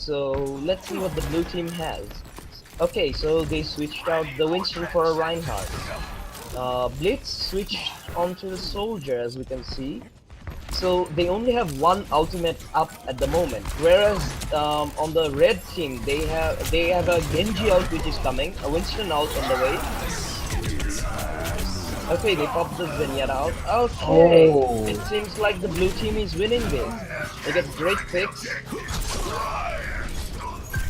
So let's see what the blue team has. Okay, so they switched out the Winston for a Reinhardt. Blitz switched onto the soldier, as we can see. So they only have one ultimate up at the moment, whereas on the red team they have a Genji ult which is coming, a Winston ult on the way. Okay, they popped the Zenyatta out. Okay, Oh. it seems like the blue team is winning this. They get great picks.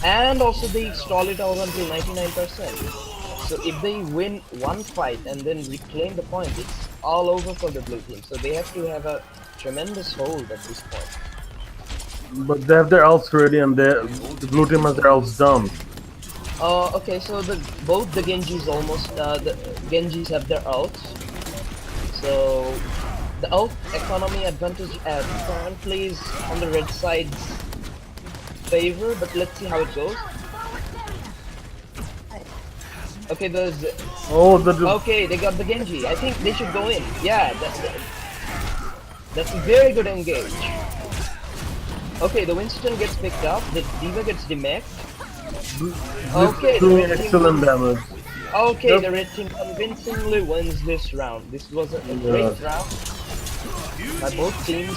And also they stall it out until 99%. So if they win one fight and then reclaim the point, it's all over for the blue team. So they have to have a tremendous hold at this point. But they have their ults ready and the blue team has their ults down. Okay, so both the Genjis the Genjis have their ults. So the ult economy advantage currently is on the red side's favor, but let's see how it goes. Okay, okay, they got the Genji. I think they should go in. Yeah, that's a very good engage. Okay, the Winston gets picked up. The D.Va gets demeched. Okay, doing excellent damage. Okay, Yep. the red team convincingly wins this round. This was a great round by both teams.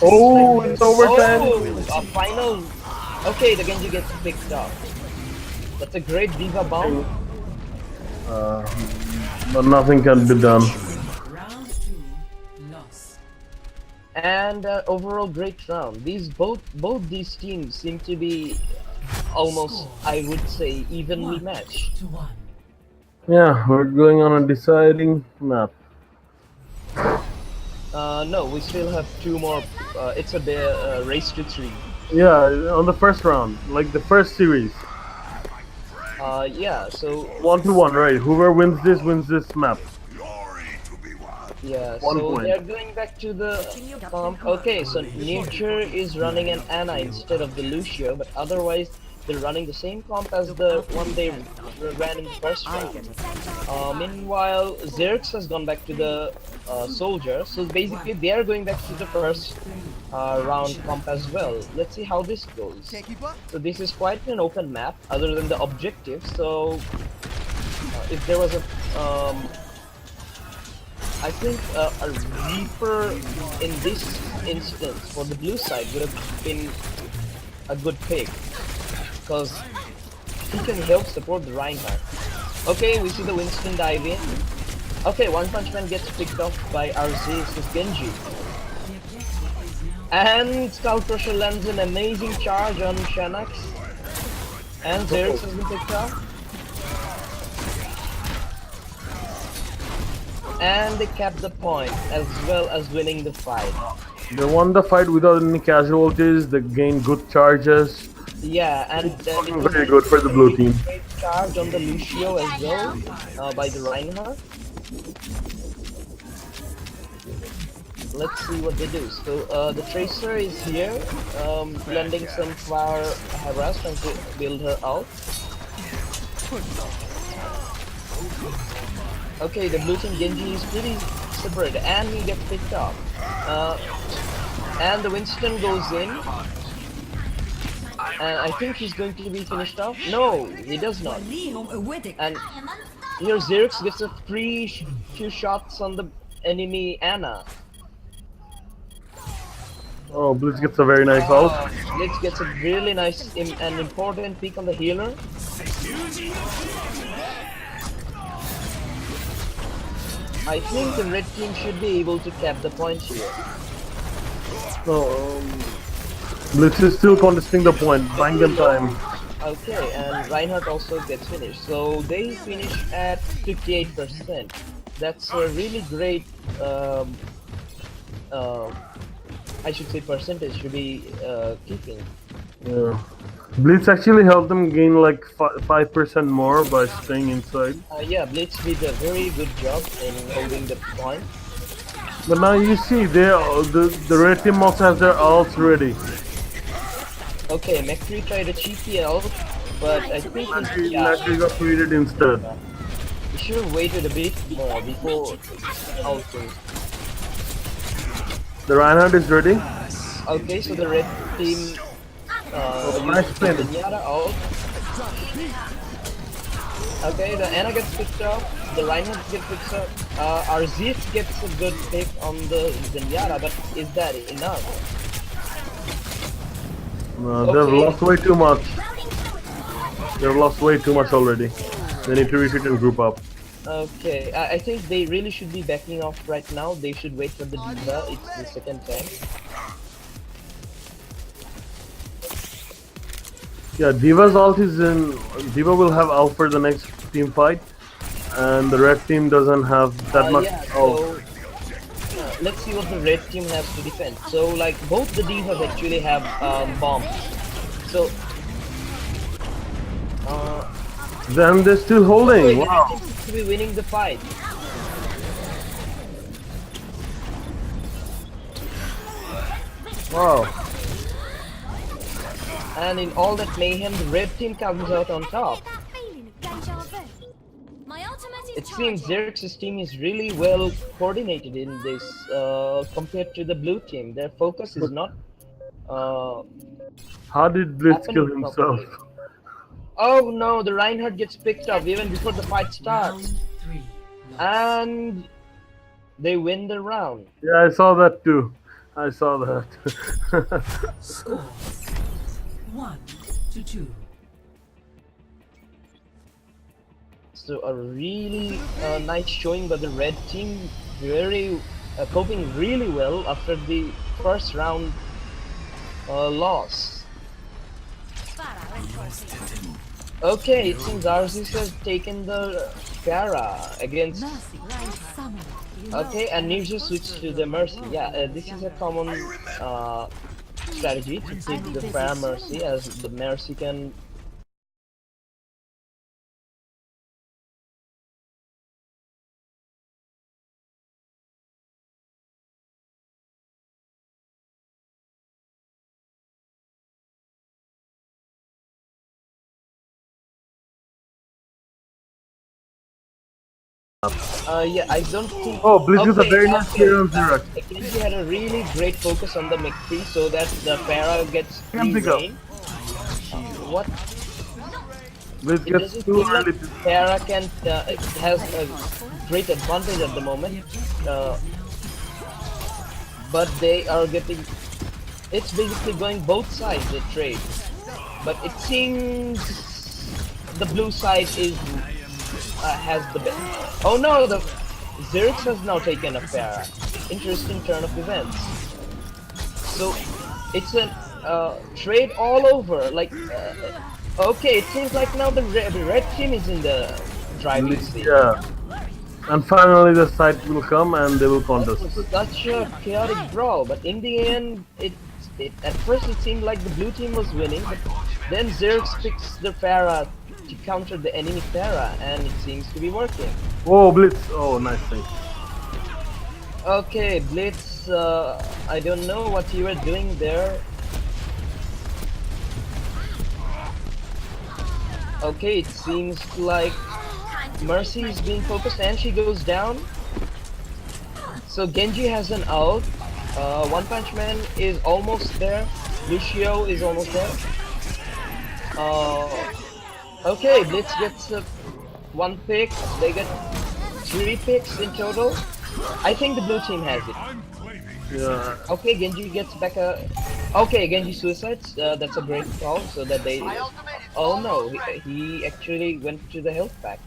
Oh, it's overtime. Oh, a final. Okay, the Genji gets picked up. That's a great D.Va bomb. But nothing can be done. Round 2 lost. And overall great round. Both these teams seem to be almost, I would say, evenly matched. 1-1. Yeah, we're going on a deciding map. No, we still have two more. It's a race to 3. Yeah, on the first round, like the first series. Yeah, so 1-1, right? Whoever wins this map. yeah, One so point. they're going back to the comp. Okay, so Nature is running an Ana instead of the Lucio, but otherwise they're running the same comp as the one they ran in the first round. Meanwhile, Xerx has gone back to the Soldier, so basically they are going back to the first round comp as well. Let's see how this goes. So this is quite an open map, other than the objective. So if there was a I think a Reaper in this instance for the blue side would have been a good pick, because he can help support the Reinhardt. Okay, we see the Winston dive in. Okay, One Punch Man gets picked off by Arceus' Genji. And Skull Crusher lands an amazing charge on Shanax. And Xerx has been picked up. And they kept the point, as well as winning the fight. They won the fight without any casualties. They gained good charges. Yeah, and it was Very good for the blue team. great charge on the Lucio as well, by the Reinhardt. Let's see what they do. So the Tracer is here, blending some flower harass, trying to build her out. Okay, the blue team Genji is pretty separate, and he gets picked up. And the Winston goes in. And I think he's going to be finished off. No, he does not. And here Xerx gets a few shots on the enemy Ana. Oh, Blitz gets a very nice ult. Blitz gets a really nice and important pick on the healer. I think the red team should be able to cap the point here. No, Blitz is still contesting the point. Bang them time. Okay, and Reinhardt also gets finished. So they finish at 58%. That's a really great, I should say percentage to be keeping. Yeah. Blitz actually helped them gain like 5% more by staying inside. Yeah, Blitz did a very good job in holding the point. But now you see, the red team also has their ults ready. Okay, McCree tried a cheeky ult, but I think He actually got created instead. he should have waited a bit more before ulting. The Reinhardt is ready. Okay, so the red team Nice Using play. the Zenyatta ult. Okay, the Ana gets picked up, the Reinhardt gets picked up, Arzif gets a good pick on the Zenyatta, but is that enough? They've Okay. lost way too much. They've lost way too much already. They need to retreat and group up. Okay, I think they really should be backing off right now. They should wait for the Diva. It's the second tank. Yeah, Diva's ult is in. Diva will have ult for the next team fight, and the red team doesn't have that much Yeah, ult. so let's see what the red team has to defend. So like both the Divas actually have bombs. So Then they're still wait, holding. the red Wow. team seems to be winning the fight. Wow. And in all that mayhem, the red team comes out on top. It seems Xerx's team is really well coordinated in this compared to the blue team. Their focus is not How did Blitz kill happening himself? properly. Oh no, the Reinhardt gets picked up even before the fight starts. Round 3. Lost. And they win the round. Yeah, I saw that too. I saw that. Score 1-2. So a really nice showing by the red team. Very coping really well after the first round loss. Okay, it seems Arzus has taken the Pharah against. Okay, and Ninja switched to the Mercy. Yeah, this is a common strategy to take the Pharah Mercy, as the Mercy can. Yeah, I don't think. Oh, Blitz is a Okay, very nice player on Xerax. Kenji had a really great focus on the McCree so that the Pharah gets Can free pick up. reign. What? Blitz It gets doesn't too seem like early. Pharah can has a great advantage at the moment, but they are getting. It's basically going both sides the trade, but it seems the blue side is has the best. Oh no, the Xerx has now taken a Pharah. Interesting turn of events. So it's a trade all over. Like okay, it seems like now the red team is in the driving seat. Yeah. And finally the site will come and they will contest It it. was such a chaotic brawl, but in the end, at first it seemed like the blue team was winning, but then Xerx picks the Pharah to counter the enemy Pharah, and it seems to be working. Oh, Blitz. Oh, nice thing. Okay, Blitz, I don't know what you were doing there. Okay, it seems like Mercy is being focused and she goes down. So Genji has an ult. One Punch Man is almost there. Lucio is almost there. Okay, Blitz gets one pick. They get 3 picks in total. I think the blue team has it. Yeah. Okay, Genji gets back a. Okay, Genji suicides. That's a great call. So that they. Oh no, he actually went to the health pack.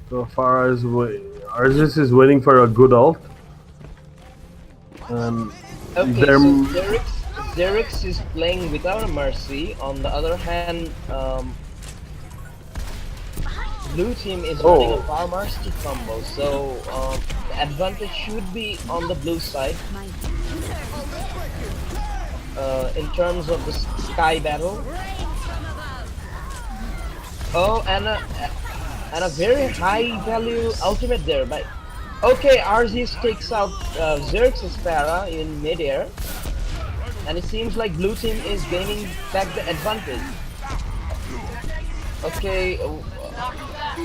So far as Arzus is waiting for a good ult. And Okay, they're so Xerx is playing without a Mercy. On the other hand, blue team is running a far Mercy combo. So the advantage should be on the blue side. In terms of the sky battle. Oh, and a very high value ultimate there, but okay, Arceus takes out Xerx's Pharah in midair, and it seems like blue team is gaining back the advantage. Okay,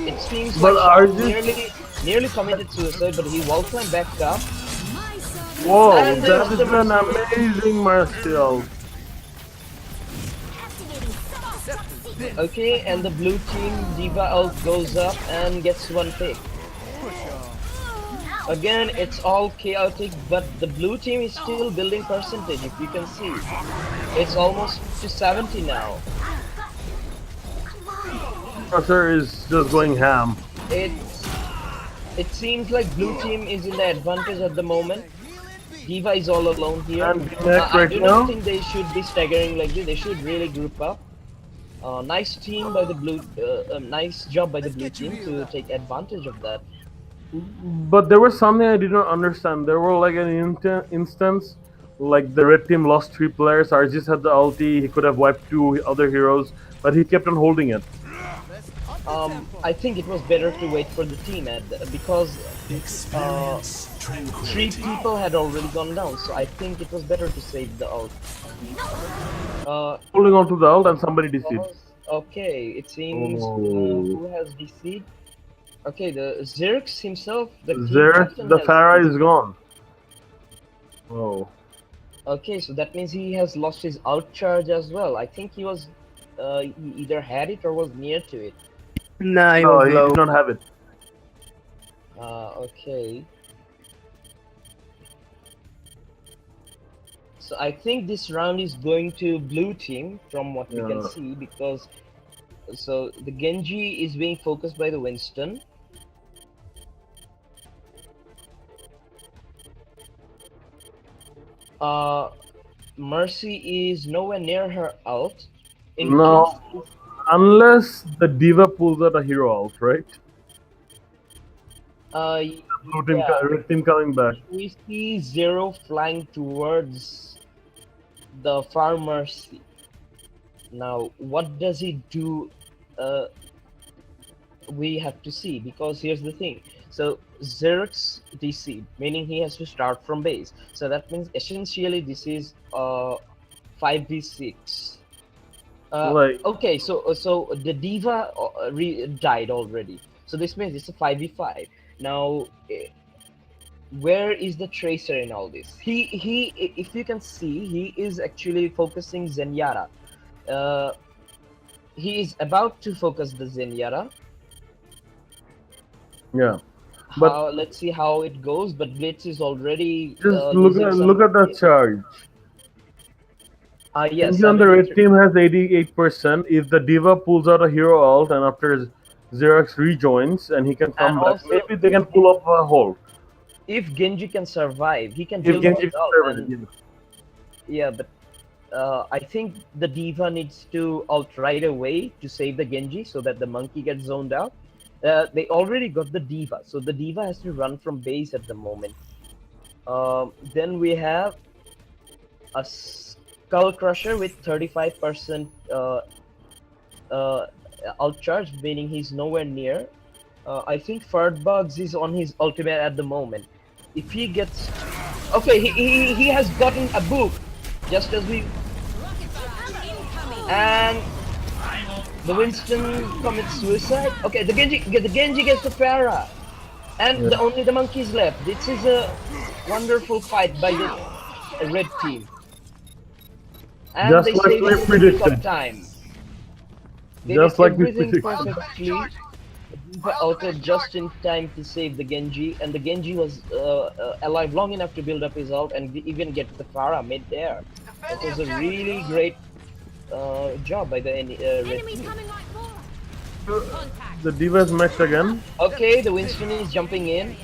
it seems But like Shaw Arceus- nearly committed suicide, but he wall climb back up. Whoa, And that there's is the an Mercy. amazing martial. Okay, and the blue team Diva ult goes up and gets one pick. Again, it's all chaotic, but the blue team is still building percentage, if you can see. It's almost to 70 now. Crusher is just going ham. It's it seems like blue team is in the advantage at the moment. Diva is all alone here. And next I right do not now. think they should be staggering like this. They should really group up. Nice team by the blue. Nice job by the blue team to take advantage of that. But there was something I did not understand. There were like an instance, like the red team lost 3 players. Arjis had the ulti. He could have wiped 2 other heroes, but he kept on holding it. I think it was better to wait for the team because uh, Experience 3 tranquility. people had already gone down. So I think it was better to save the ult. Holding on to the ult, and somebody deceived. Okay, it seems Oh, who has DC'd? Okay, the Xerx himself, the team Xerath, captain the has Pharah is DC'd. gone. Oh, Okay, so that means he has lost his out charge as well. I think he was he either had it or was near to it. Nah, he no, was he low. did not have it. Okay. So I think this round is going to blue team from what we can Yeah. see because so the Genji is being focused by the Winston. Mercy is nowhere near her ult. In No, case unless the diva pulls out a hero ult, right? uh Blue team, yeah, red team coming back. we see Zero flying towards the far Mercy. Now what does he do? Uh, we have to see because here's the thing. So Xerx DC, meaning he has to start from base. So that means essentially this is 5v6. Like, Okay, so the diva died already. So this means it's a 5v5. Now, where is the tracer in all this? He, if you can see, he is actually focusing Zenyatta. He is about to focus the Zenyatta. yeah. But How let's see how it goes. But Blitz is already just losing some. look at the charge. Yes, Genji on the red 73. team has 88%. If the diva pulls out a hero ult and after Xerax rejoins and he can And come back, also, maybe they can pull off a hold. if Genji can survive, he can If build up Genji his can ult. survive it, And yeah. yeah, but I think the diva needs to ult right away to save the Genji so that the monkey gets zoned out. They already got the diva, so the diva has to run from base at the moment. Then we have a Skull Crusher with 35% ult charge, meaning he's nowhere near. I think Bugs is on his ultimate at the moment. If he gets, okay, he has gotten a book, just as we, and the Winston commits suicide. Okay, the Genji gets the Pharah, and Yeah. only the monkeys left. This is a wonderful fight by the red team, and Just they like save we it in the nick predicted. of time. They Just did like we everything predicted. perfectly. Diva ulted just in time to save the Genji, and the Genji was alive long enough to build up his ult and even get the Pharah mid-air. It was a really great job by the red team. The diva is maxed again. Okay, the Winston is jumping in.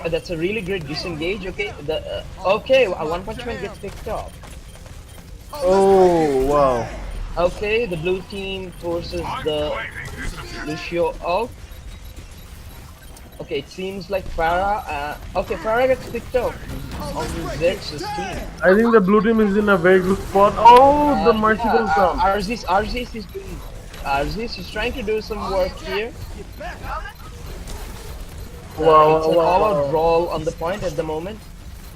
That's a really great disengage. Okay, okay, One Punch Man gets picked off. Oh wow. Okay, the blue team forces the Lucio ult. Okay, it seems like Pharah. Okay, Pharah gets picked off on Xerxes team. I think the blue team is in a very good spot. Oh, the mercy Yeah, goes down. Arzis is doing. Arzis is trying to do some work here. Wow, It's an wow, all-out wow. brawl on the point at the moment.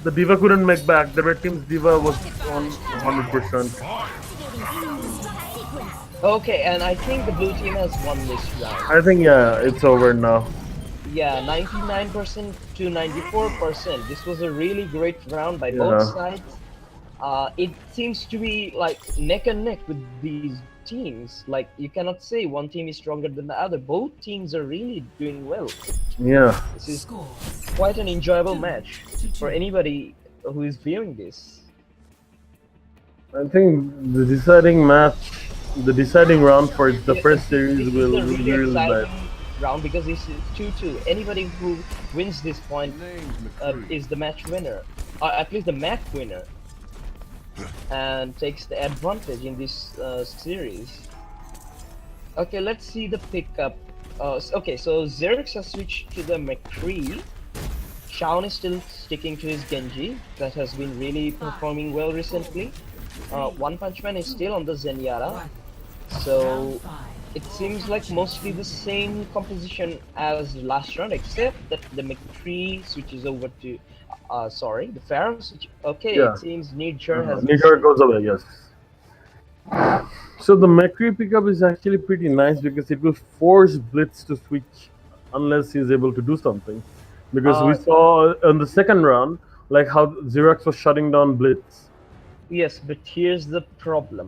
The diva couldn't make back. The red team's diva was on 100%. Okay, and I think the blue team has won this round. I think yeah, it's over now. Yeah, 99% to 94%. This was a really great round by both Yeah, sides. It seems to be like neck and neck with these teams. Like you cannot say one team is stronger than the other. Both teams are really doing well. yeah. This is Score quite an enjoyable 2 match to for 2. anybody who is viewing this. I think the deciding round for the Yeah, first series this is a will really be really bad. exciting round because this is 2-2. Anybody who wins this point Name's is McCree. the match winner, or at least the map winner, and takes the advantage in this series. Okay, let's see the pickup. Okay, so Xerx has switched to the McCree. Shaun is still sticking to his Genji. That has been really 5, performing well 4, recently. 3, One Punch Man is 2, still on the Zenyatta. 1. Round So 5. it seems like mostly the same composition as last round, except that the McCree switches over to, sorry, the Pharaoh switch. Okay, it Yeah, seems Nidjar has Nigar decided. goes away. Yes. So the McCree pickup is actually pretty nice because it will force Blitz to switch unless he's able to do something. Because we Uh, saw in the second round like how Xerox was shutting down Blitz. yes, but here's the problem.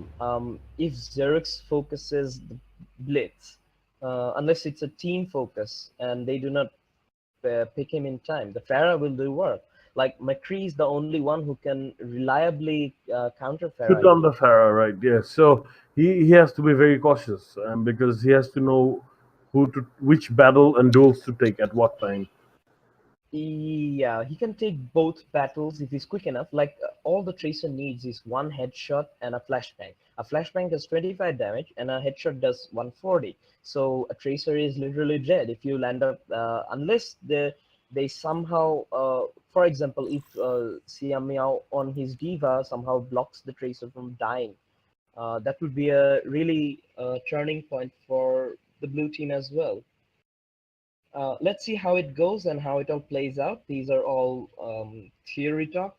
If Xerx focuses the Blitz, unless it's a team focus and they do not pick him in time, the Pharah will do work. Like McCree is the only one who can reliably counter Shoot Pharah, I down the think. Pharaoh, right? Yes. So he has to be very cautious because he has to know which battle and duels to take at what time. Yeah, he can take both battles if he's quick enough. Like all the Tracer needs is one headshot and a flashbang. A flashbang does 25 damage and a headshot does 140. So a Tracer is literally dead if you land up, unless they somehow, for example, if Xiao Miao on his Diva somehow blocks the Tracer from dying, that would be a really turning point for the blue team as well. Let's see how it goes and how it all plays out. These are all theory talk.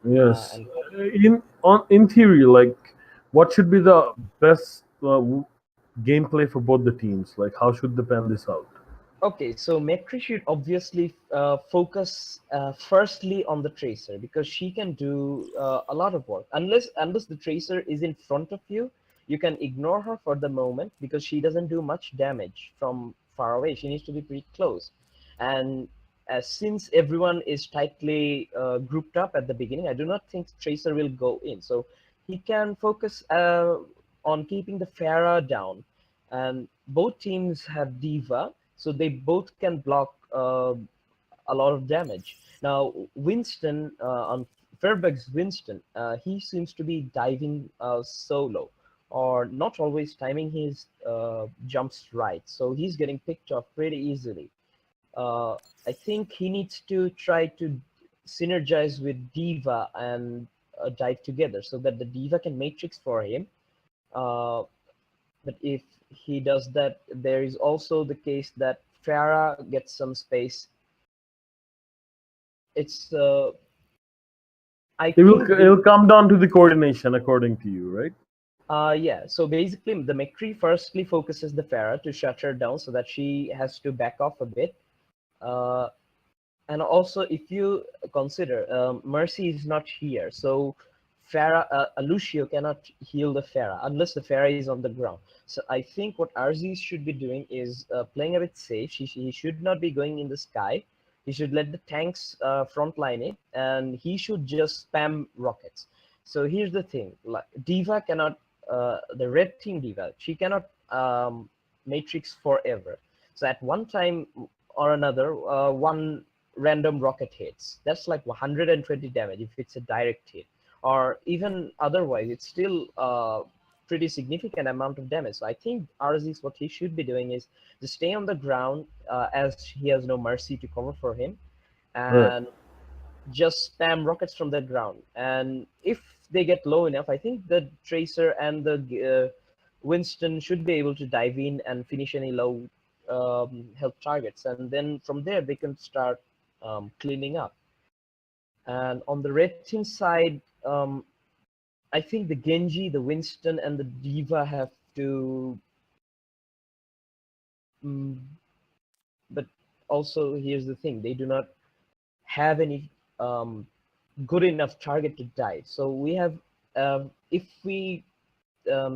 Yes. And In theory, like what should be the best gameplay for both the teams? Like how should they pan this out? okay, so Metri should obviously focus firstly on the tracer because she can do a lot of work. Unless the tracer is in front of you, you can ignore her for the moment because she doesn't do much damage from far away. She needs to be pretty close. And since everyone is tightly grouped up at the beginning, I do not think tracer will go in. So he can focus on keeping the Pharah down. And both teams have Diva, so they both can block a lot of damage. Now, Winston, on Fairbanks Winston, he seems to be diving solo or not always timing his jumps right. So he's getting picked off pretty easily. Uh, I think he needs to try to synergize with Diva and dive together so that the Diva can matrix for him. Uh, but if he does that, there is also the case that Farah gets some space. It's I think It will come down to the coordination, according to you, right? yeah. So basically, the McCree firstly focuses the Farah to shut her down so that she has to back off a bit. Uh, and also, if you consider Mercy is not here, so Farah, Lucio cannot heal the Farah unless the Farah is on the ground. So I think what Arzees should be doing is playing a bit safe. He should not be going in the sky. He should let the tanks frontline it, and he should just spam rockets. So here's the thing: like Diva cannot, the red team Diva, she cannot matrix forever. So at one time or another, one random rocket hits. That's like 120 damage if it's a direct hit, or even otherwise, it's still pretty significant amount of damage. So I think Arzis, what he should be doing is to stay on the ground as he has no mercy to cover for him, Right. and just spam rockets from the ground. And if they get low enough, I think the Tracer and the Winston should be able to dive in and finish any low health targets. And then from there, they can start cleaning up. And on the red team side, I think the Genji, the Winston, and the Diva have to. Mm, but also here's the thing: they do not have any good enough target to dive. So we have, if we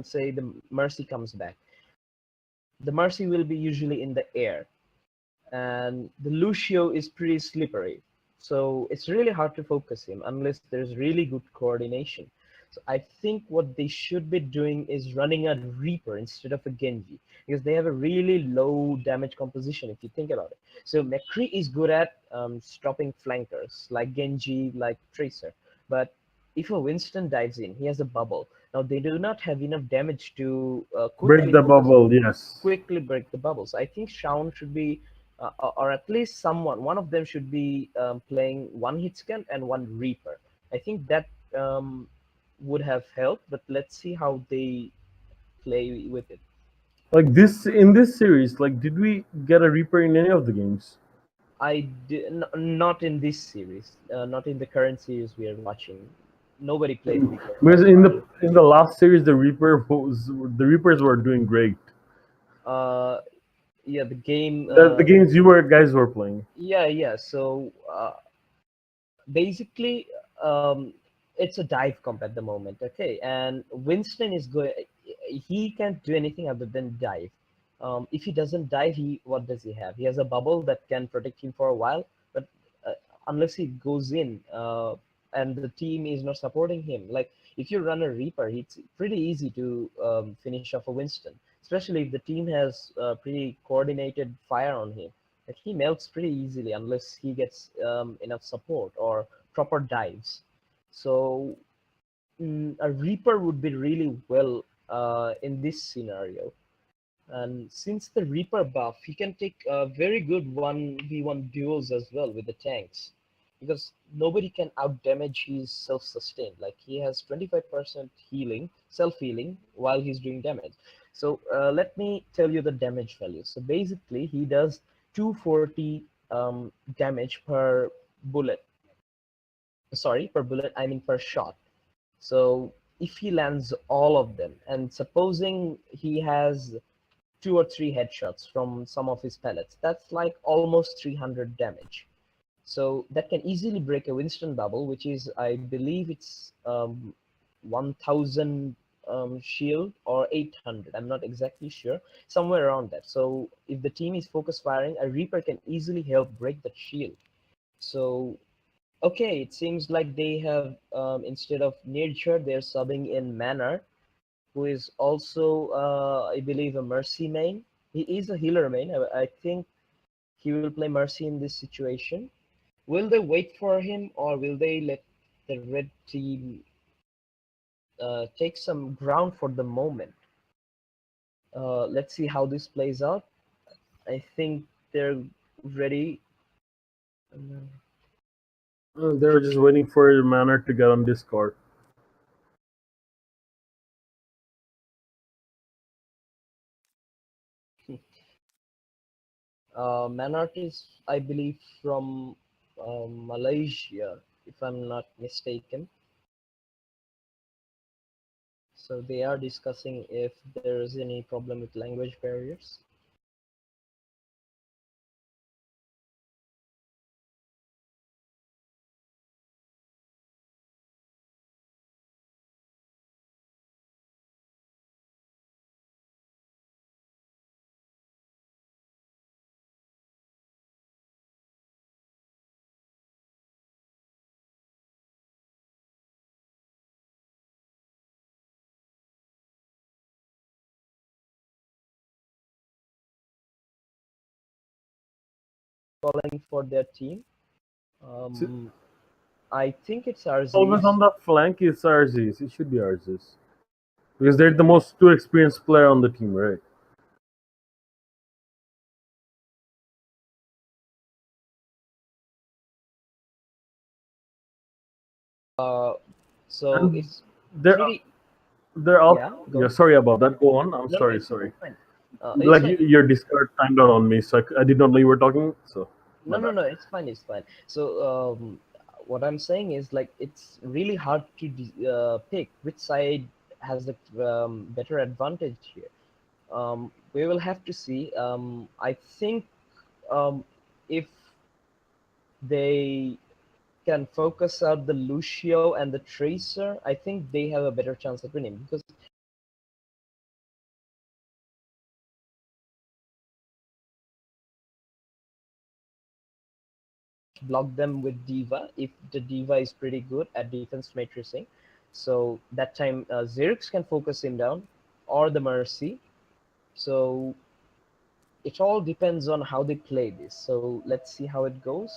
say the Mercy comes back, the Mercy will be usually in the air, and the Lucio is pretty slippery. So it's really hard to focus him unless there's really good coordination. So I think what they should be doing is running a Reaper instead of a Genji, because they have a really low damage composition if you think about it. So McCree is good at stopping flankers like Genji, like Tracer. But if a Winston dives in, he has a bubble. Now they do not have enough damage to Break quickly the focus, bubble, yes. quickly break the bubbles. I think Shaun should be, or at least one of them should be playing one hit scan and one Reaper. I think that would have helped, but let's see how they play with it. Like this in this series, like did we get a Reaper in any of the games? Not in this series, not in the current series we are watching. Nobody played Reaper Because apart from me. in the last series, the Reapers were doing great. Uh, yeah, the game. The games you were guys were playing. Yeah, yeah. So basically, it's a dive comp at the moment. Okay, and Winston is going. He can't do anything other than dive. If he doesn't dive, he what does he have? He has a bubble that can protect him for a while, but uh, unless he goes in, and the team is not supporting him, like if you run a Reaper, it's pretty easy to finish off a Winston, especially if the team has pretty coordinated fire on him. Like he melts pretty easily unless he gets enough support or proper dives. So a Reaper would be really well in this scenario. And since the Reaper buff, he can take very good 1v1 duels as well with the tanks. Because nobody can outdamage his self-sustained. Like he has 25% healing, self-healing, while he's doing damage. So let me tell you the damage value. So basically, he does 240 damage per bullet. Sorry, per bullet, I mean per shot. So if he lands all of them, and supposing he has 2 or 3 headshots from some of his pellets, that's like almost 300 damage. So that can easily break a Winston bubble, which is, I believe it's 1000 shield or 800. I'm not exactly sure, somewhere around that. So if the team is focus firing, a Reaper can easily help break that shield. So okay, it seems like they have, instead of Nurture, they're subbing in Manner, who is also, I believe, a Mercy main. He is a healer main. I think he will play Mercy in this situation. Will they wait for him, or will they let the red team take some ground for the moment? Let's see how this plays out. I think they're ready. They were just waiting for the Manor to get on Discord. Manart is, I believe, from Malaysia, if I'm not mistaken. So they are discussing if there is any problem with language barriers. Calling for their team. So, I think it's always Arzees. on the flank is Arzees. It should be Arzees. Because they're the most too experienced player on the team, right? Uh, so And it's they're pretty. they're all Yeah, yeah, go. sorry about that. Go on. I'm No, no, sorry, it's sorry. fine. It's Like fine. your Discord timed out on me, so I did not know you were talking. So my No, no, bad. no, it's fine. It's fine. So what I'm saying is like it's really hard to pick which side has the better advantage here. We will have to see. I think um, if they can focus out the Lucio and the Tracer, I think they have a better chance of winning because block them with Diva if the Diva is pretty good at defense matrixing. So that time Xerxes can focus him down or the Mercy. So it all depends on how they play this. So let's see how it goes.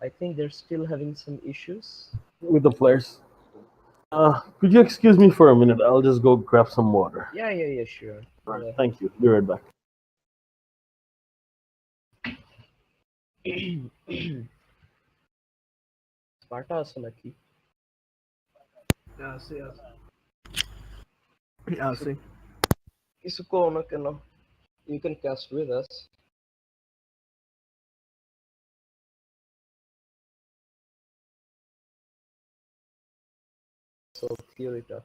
I think they're still having some issues. with the players. Could you excuse me for a minute? I'll just go grab some water. Yeah, sure. Alright, thank you. Be right back. Sparta আছে নাকি? Yeah, see. কিছু করো না কেন? You can cast with us. So Theorita.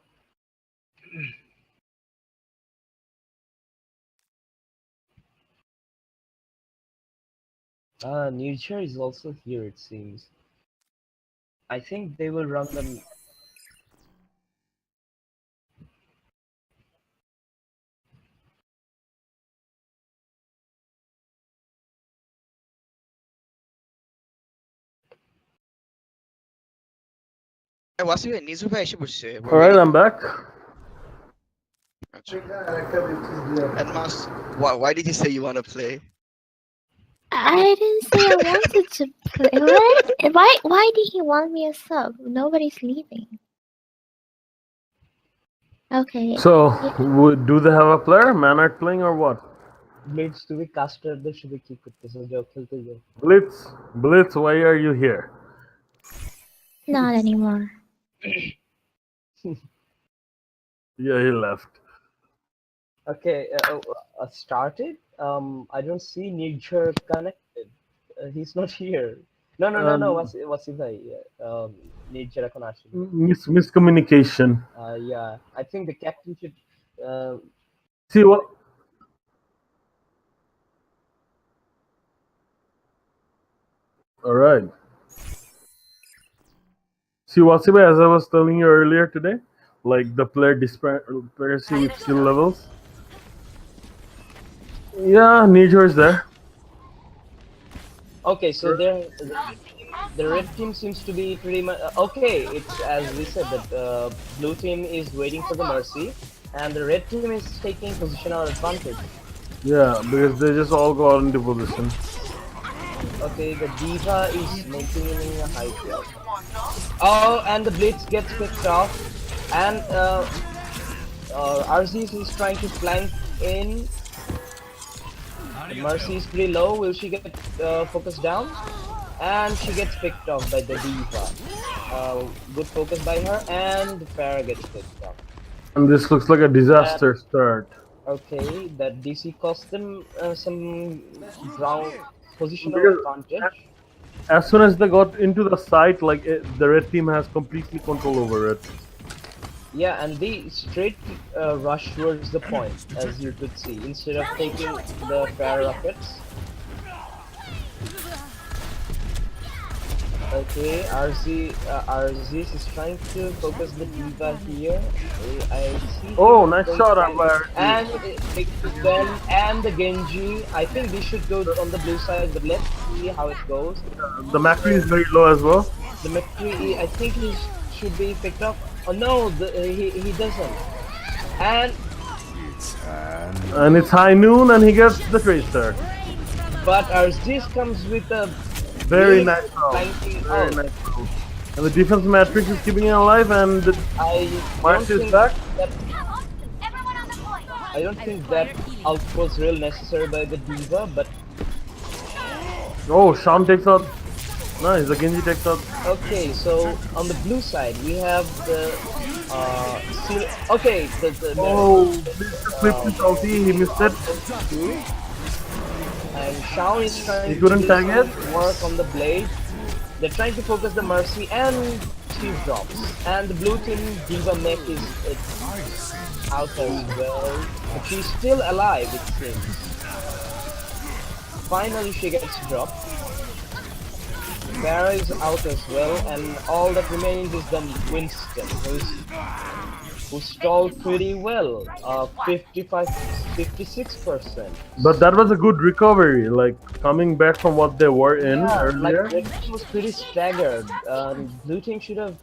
Nurture is also here, it seems. I think they will run them. Wasim ভাই নিজু ভাই এসে পড়ছে Alright, I'm back. and Mas, why did you say you want to play? I didn't say I wanted to play. What? Why did he want me a sub? Nobody's leaving. Okay. So, do they have a player? Man-Art playing or what? Blades to be caster দের সাথে কি করতেছে যাও খেলতে যাও Blitz, why are you here? Not anymore. Yeah, he left. Okay, started. I don't see Nurture connected. He's not here. No. What's it like? Nurture এখন আসেনি. Miscommunication. Yeah, I think the captain should. See what? Alright. See, Wasiba, as I was telling you earlier today, like the player disparity with skill levels. Yeah, Nijor is there. Okay, so the red team seems to be pretty much okay. It's as we said that blue team is waiting for the Mercy, and the red team is taking positional advantage. Yeah, because they just all go out into position. Okay, the Diva is maintaining a high ground. Oh, and the Blitz gets picked off, and Arzees is trying to flank in. Mercy is pretty low. Will she get focused down? And she gets picked off by the Diva. Good focus by her, and the Pharah gets picked off. And this looks like a disaster start. Okay, that DC cost them some ground positional advantage. As soon as they got into the site, like the red team has completely control over it. Yeah, and they straight rush towards the point, as you could see, instead of taking the fire rockets. Okay, Arzees is trying to focus the Diva here. I see. Oh, nice shot, Amber. And then and the Genji. I think they should go on the blue side, but let's see how it goes. The Macri is very low as well. The McCree, I think he should be picked up. Oh no, he doesn't. And it's high noon, and he gets the Tracer. But Arzees comes with a Very nice round. flanking Very out. nice round. And the defense matrix is keeping him alive, and the I March don't is think back. I don't think that out was real necessary by the Diva, but Oh, Sean takes out. Nice, the Genji takes out. okay. So on the blue side, we have the okay. Oh, flipped his ulti, he missed it. And Shaun is trying He couldn't to do tag some it. work on the blade. They're trying to focus the Mercy, and she drops. And the blue team Diva mech is out as well, but she's still alive, it seems. finally she gets dropped. Barra is out as well, and all that remains is then Winston, who stalled pretty well, 55, 56%. But that was a good recovery, like coming back from what they were in Yeah, like earlier. red team was pretty staggered. Blue team should have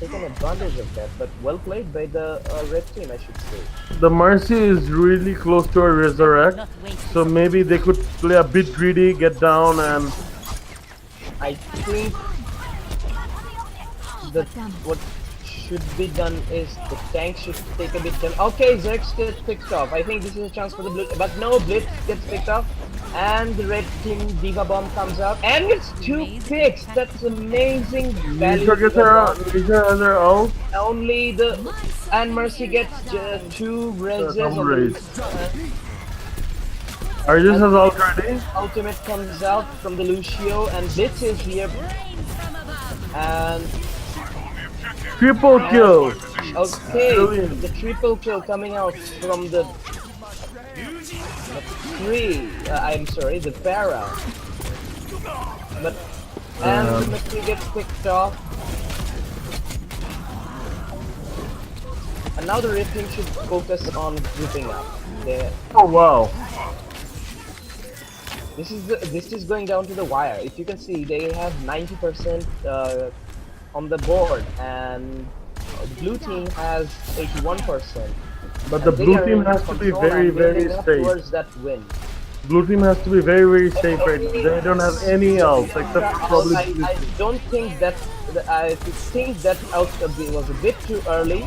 taken advantage of that, but well played by the red team, I should say. The Mercy is really close to a resurrect, so maybe they could play a bit greedy, get down, and I think that what should be done is the tank should take a bit time. Okay, Zerx gets picked off. I think this is a chance for the blue, but no, Blitz gets picked off, and the red team Diva Bomb comes up, and it's 2 picks. That's amazing value. Nisha gets her ult. Only the and Mercy gets 2 raises on the raise. Arjus has ult ready. ultimate comes out from the Lucio, and Blitz is here, and Triple kill. okay, Brilliant. the triple kill coming out from the I'm sorry, the Para. But and the Mercy gets picked off. And now the red team should focus on grouping up. Oh wow. This is going down to the wire. If you can see, they have 90% on the board, and the blue team has 81%. But the blue team has to be very, very safe. Towards that win. Blue team has to be very, very safe right now. They don't have any else except probably. I don't think that. I think that out was a bit too early.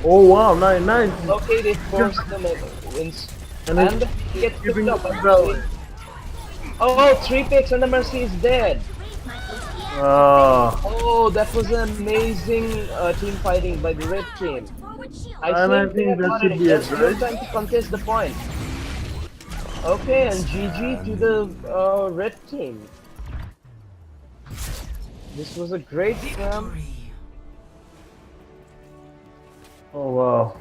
Oh wow, nice. Okay, they forced them wins, And and it's he gets picked giving up. it well. Oh, 3 picks and the Mercy is dead. Ah. Oh, that was an amazing team fighting by the red team. I think that should be it, There's no right? time to contest the point. Okay, and GG to the red team. This was a great scam. Oh wow.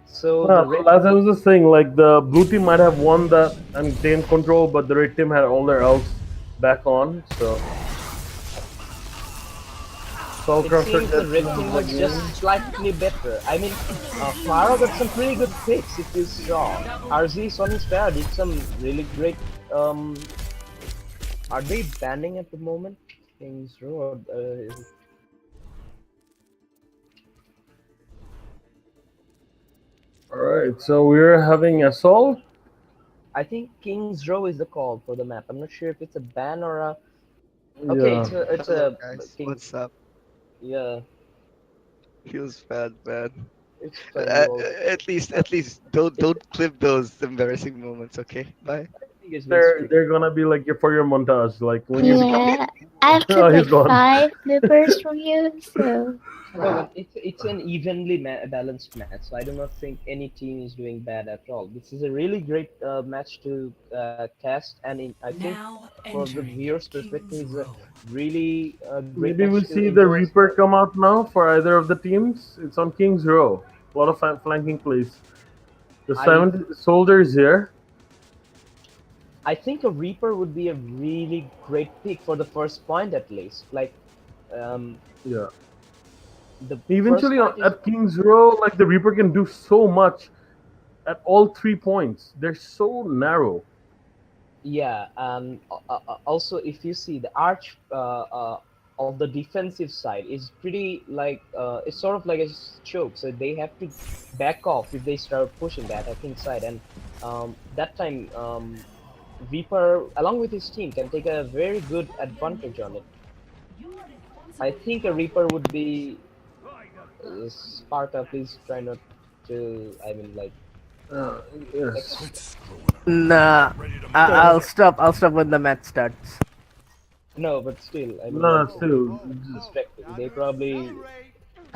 So Yeah, the red as I was just saying, like the blue team might have won that and gained control, but the red team had all their elves back on, so. it seems the red team was just slightly better. I mean, Farah got some pretty good picks if you saw. RZ Sony Spare did some really great. Are they banning at the moment? Kings Road. Alright, so we're having assault. I think King's Row is the call for the map. I'm not sure if it's a ban or a. Okay, Yeah. it's Hello, a guys. King. What's up? Yeah, Feels bad, man. it's fine. Well, At least, don't clip those embarrassing moments, okay? Bye. I think it's They're gonna be like for your montage, like when you become. Yeah, I've Oh, clipped he's gone. like 5 bloopers from you, so No, but it's an evenly balanced match, so I do not think any team is doing bad at all. This is a really great match to cast, and I think for the viewers' perspective, it's a really great Maybe we match to see the enjoy. Reaper come out now for either of the teams. It's on King's Row. A lot of flanking plays. The 70 soldiers here. I think a Reaper would be a really great pick for the first point at least. Like, Yeah. the Eventually, first point at King's Row, like the Reaper can do so much at all 3 points. They're so narrow. yeah. Also, if you see the arch of the defensive side is pretty like it's sort of like a choke, so they have to back off if they start pushing that I think side, and that time Reaper along with his team can take a very good advantage on it. I think a Reaper would be Sparta, please try not to. I mean, like. Yes. Nah, I'll stop. I'll stop when the match starts. No, but still, I mean, No, like, still. distracting. They probably.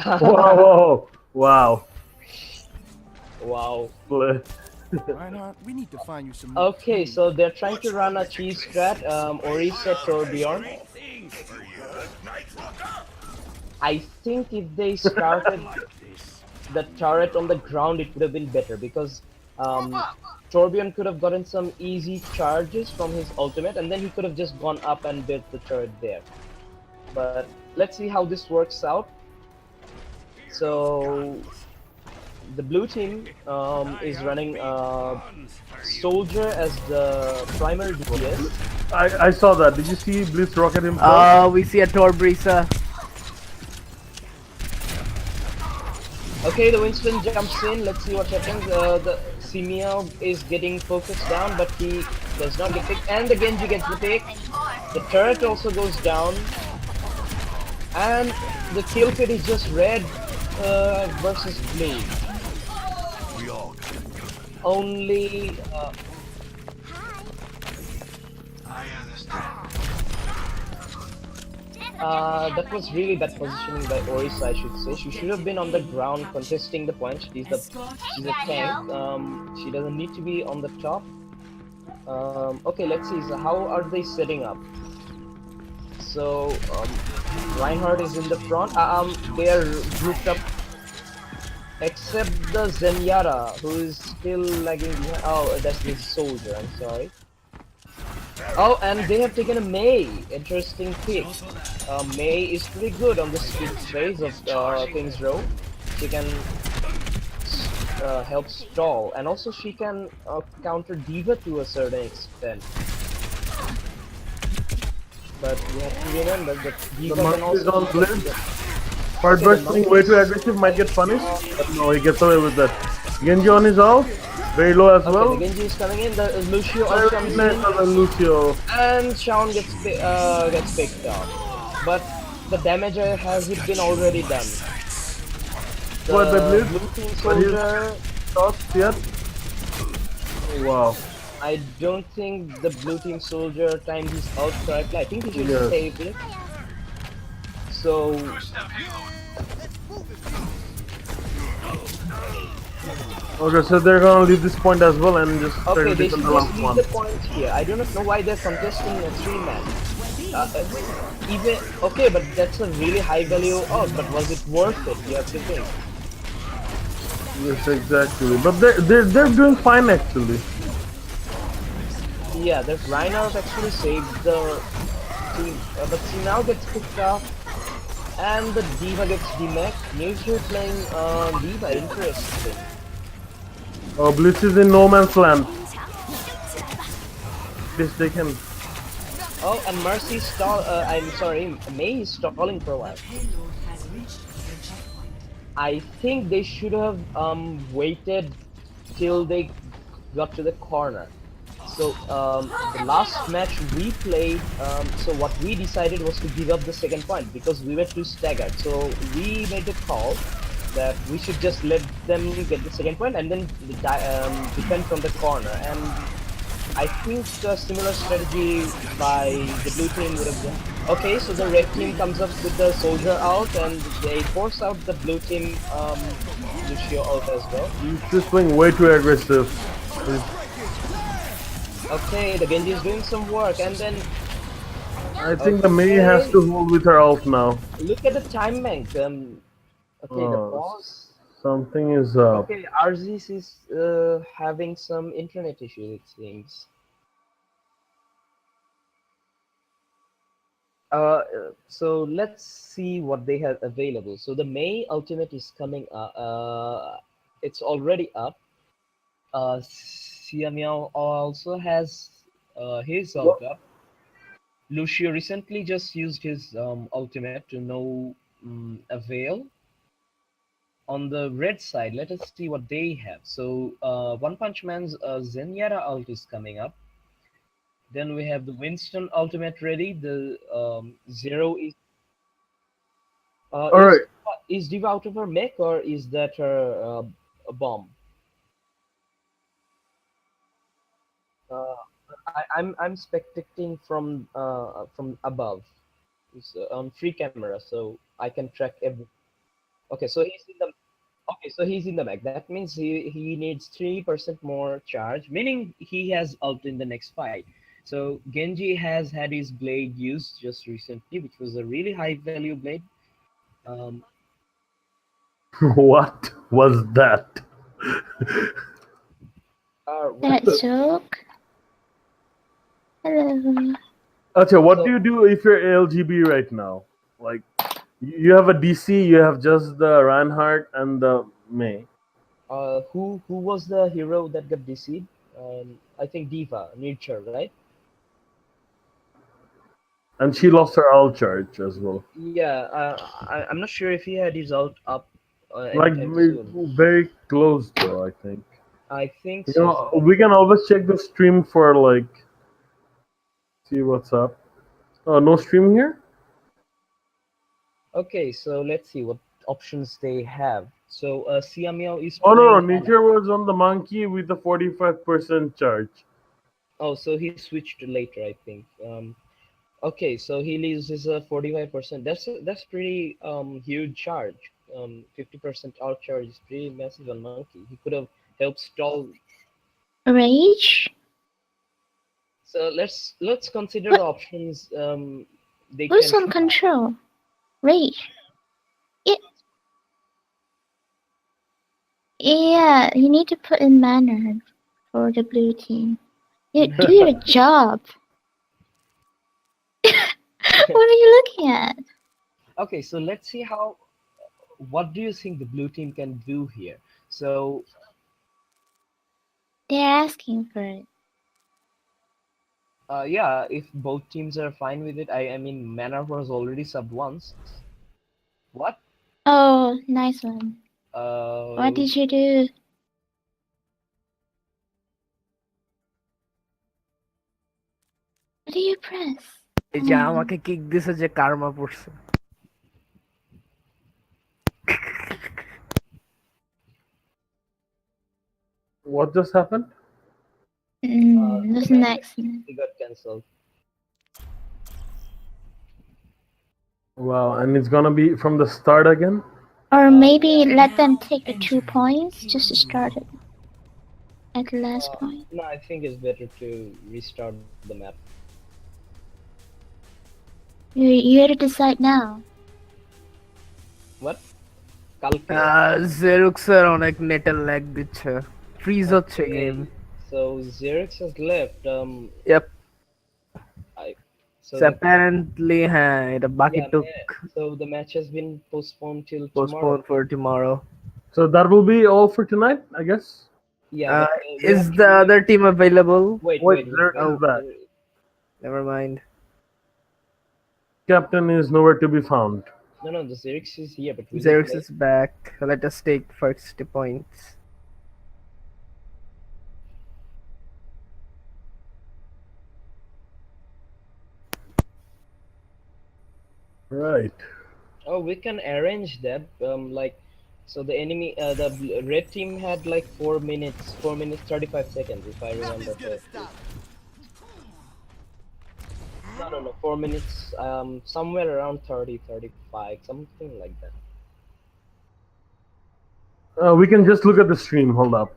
Whoa, wow. Wow. Reinhardt, we need to find you some. Okay, so they're trying to run a cheese strat, Ori set or Bjorn. I think if they started the turret on the ground, it would have been better because Um, Torbjorn could have gotten some easy charges from his ultimate, and then he could have just gone up and built the turret there. But let's see how this works out. So the blue team is running Soldier as the primary DPS. I saw that. Did you see Blitz rocket himself? We see a Torbrisa. Okay, the Winston jumps in. Let's see what happens. The Simeo is getting focused down, but he does not get picked. And the Genji gets the pick. The turret also goes down. And the kill feed is just red versus blue. Only that was really bad positioning by Orisa, I should say. She should have been on the ground contesting the point. She's a tank. She doesn't need to be on the top. Okay, let's see. So how are they setting up? So Reinhardt is in the front. They are grouped up, except the Zenyatta, who is still lagging behind. Oh, that's the Soldier. I'm sorry. Oh, and they have taken a Mei. Interesting pick. Mei is pretty good on the speed phase of King's Row. She can help stall, and also she can counter Diva to a certain extent. But we have to remember that Diva The can monkey is also. on Blitz. Hardburst being way too aggressive might get punished, but no, he gets away with that. Genji on his ult, very low as Okay, well. the Genji is coming in. The Lucio also Very comes nice in, on the Lucio. and Shawn gets picked up. But the damage has it been already done. What, the The Blitz? blue team But he's soldier. tossed yet? Oh, wow. I don't think the blue team soldier timed his ult correctly. I think he should Yes. have saved it. So Okay, so they're gonna leave this point as well and just try okay, to they defend should the just last leave one. the point here. I do not know why they're contesting a 3-man. Even okay, but that's a really high value ult. But was it worth it? You have to think. Yes, exactly. But they're doing fine actually. Yeah, that Reinhardt actually saved the team, but she now gets picked up, and the Diva gets demacked. Nature playing Diva, interesting. Oh, Blitz is in no man's land. This they can. Oh, and Mercy I'm sorry, Mei is stalling for a while. I think they should have waited till they got to the corner. So the last match we played, so what we decided was to give up the second point because we were too staggered. So we made the call that we should just let them get the second point and then defend from the corner. And I think a similar strategy by the blue team would have done. Okay, so the red team comes up with the soldier out and they force out the blue team Lucio out as well. He's just playing way too aggressive. Okay, the Genji is doing some work, and then I think the Mei has to hold with her ult now. look at the time bank. Okay, the pause. Something is up. Okay, Arzis is having some internet issues, it seems. So let's see what they have available. So the Mei Ultimate is coming up. It's already up. Xiamiao also has his ult up. Lucio recently just used his ultimate to no avail. On the red side, let us see what they have. So One Punch Man's Zenyatta ult is coming up. Then we have the Winston ultimate ready. The Zero is. Alright. Is Diva out of her mech or is that her a bomb? Uh, I'm spectating from above. It's on free camera, so I can track every. Okay, so he's in the. Okay, so he's in the back. That means he needs 3% more charge, meaning he has ult in the next fight. So Genji has had his blade used just recently, which was a really high value blade. Um, What was that? Right. That joke. Hello. Okay, what So, do you do if you're LGB right now? Like, you have a DC, you have just the Reinhardt and the May. who was the hero that got deceived? I think Diva, Nurture, right? And she lost her all charge as well. Yeah, I'm not sure if he had his ult up Like, anytime soon. very close though, I think. I think You so. know, we can always check the stream for like, see what's up. Oh, no stream here? Okay, so let's see what options they have. So Siamiao is Oh, no, no, playing. Nature was on the monkey with the 45% charge. Oh, so he switched later, I think. Okay, so he loses 45%. That's pretty huge charge. 50% out charge is pretty massive on monkey. He could have helped stall. Rage? So let's consider What? the options they Who's can on try. control? Rage. Yeah, yeah, you need to put in manner for the blue team. You do your job. What are you looking at? Okay, so let's see how. What do you think the blue team can do here? So They're asking for it. yeah, if both teams are fine with it, I mean, Mana was already sub once. What? Oh, nice one. What Uh, did you do? What do you press? এই যে আমাকে kick দিছে যে কার্মা পড়ছে। What just happened? Who's the next? match got cancelled. Wow, and it's gonna be from the start again? Or maybe let them take the 2 points just to start it at the last point. No, I think it's better to restart the map. You have to decide now. What? কালকে জেরুক্সের অনেক নেটের lag দিচ্ছে, fridge হচ্ছে Okay, game. so Xerix has left. Yep. I so So apparently হ্যাঁ এটা বাকি yeah, took so the match has been postponed till tomorrow. postponed for tomorrow. So that will be all for tonight, I guess? Yeah, but we Is have to the other team available? wait. Xerx is back. Never mind. Captain is nowhere to be found. No, the Xerix is here, but will he Xerx play? is back. Let us take first points. Right. Oh, we can arrange that. Like, so the enemy, the red team had like 4 minutes 35 seconds, if I remember correctly. No, 4 minutes, somewhere around 30, 35, something like that. We can just look at the stream. Hold up.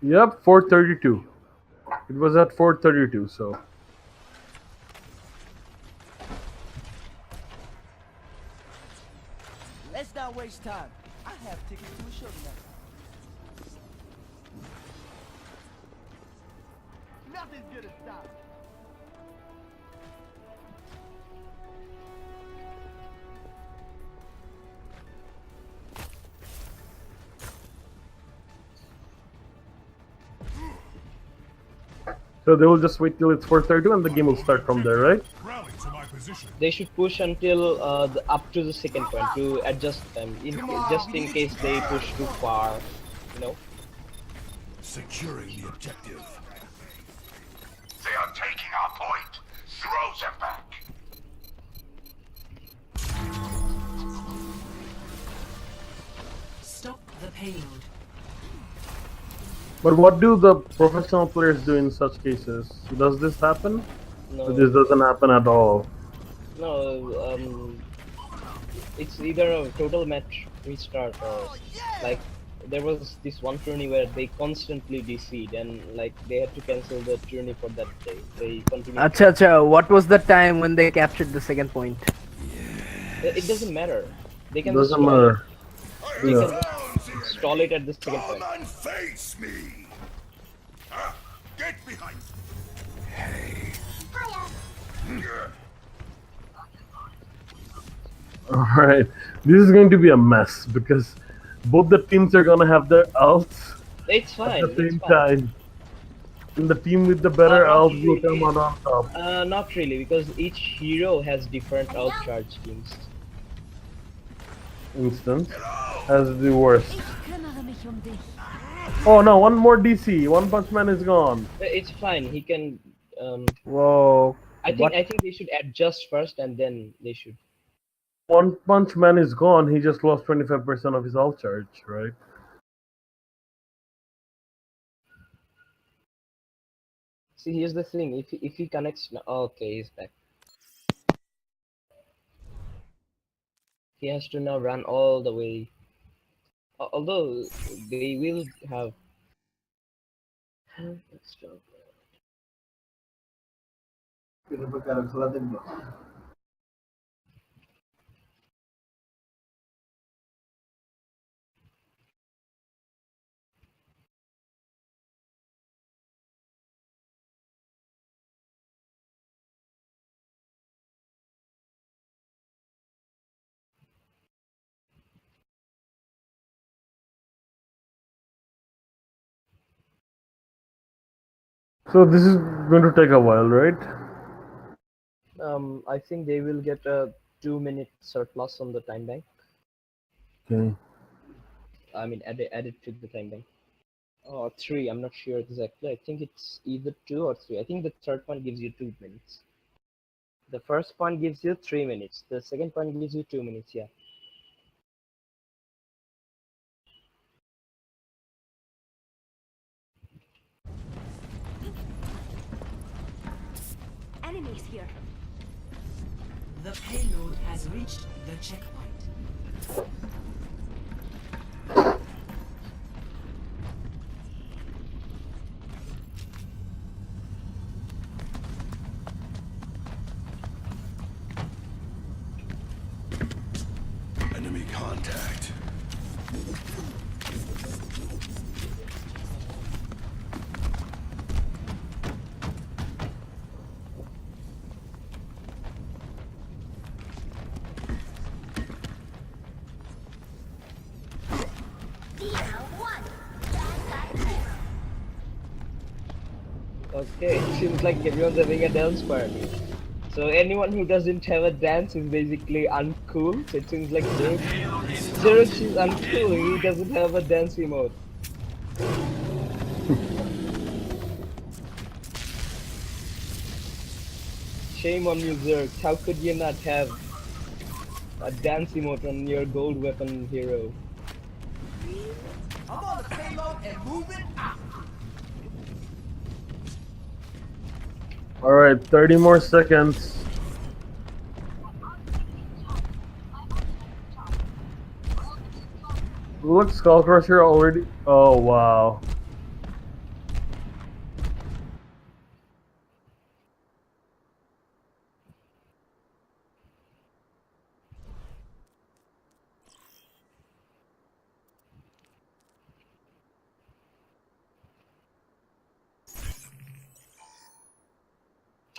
Yep, 4:32. It was at 4:32, so. Let's not waste time. I have tickets to a show tonight. Nothing's gonna stop. So they will just wait till it's 4:32 and the game will start from there, right? Rally to my position. They should push until up to the second point to adjust them, just in case they push too far, you know. Securing the objective. They are taking our point. Throw them back. Stop the payload. But what do the professional players do in such cases? Does this happen? No, Or this doesn't happen at all? no, it's either a total match restart or like there was this one tourney where they constantly DC'd and like they had to cancel the tourney for that day. They continued. Acha, acha, what was the time when they captured the second point? It doesn't matter. They can just Doesn't stall it. matter. They Yeah. can just stall it at the second point. Come and face me. Get behind. Alright. This is going to be a mess because both the teams are gonna have their ults It's at fine. the It's same fine. time. And the team with the better Not ult will really. come out on top. Not really, because each hero has different ult charge schemes. Instance has the worst. Oh no, one more DC. One Punch Man is gone. It's fine. He can. Whoa. I think they should adjust first, and then they should. One Punch Man is gone. He just lost 25% of his ult charge, right? See, here's the thing. If he connects, okay, he's back. He has to now run all the way. Although they will have. Let's go. So this is going to take a while, right? I think they will get a 2-minute surplus on the time bank. Okay. I mean, added to the time bank. Or 3, I'm not sure exactly. I think it's either 2 or 3. I think the third one gives you 2 minutes. The first point gives you 3 minutes. The second point gives you 2 minutes, yeah. Enemies here. The payload has reached the checkpoint. Enemy contact. Okay, it seems like everyone's having a dance party. So anyone who doesn't have a dance is basically uncool. So it seems like Zerux is uncool. He doesn't have a dance emote. Shame on you, Zerux. How could you not have a dance emote on your gold weapon hero? I'm on the payload and moving out. Alright, 30 more seconds. Look, Skull Crusher already. Oh, wow.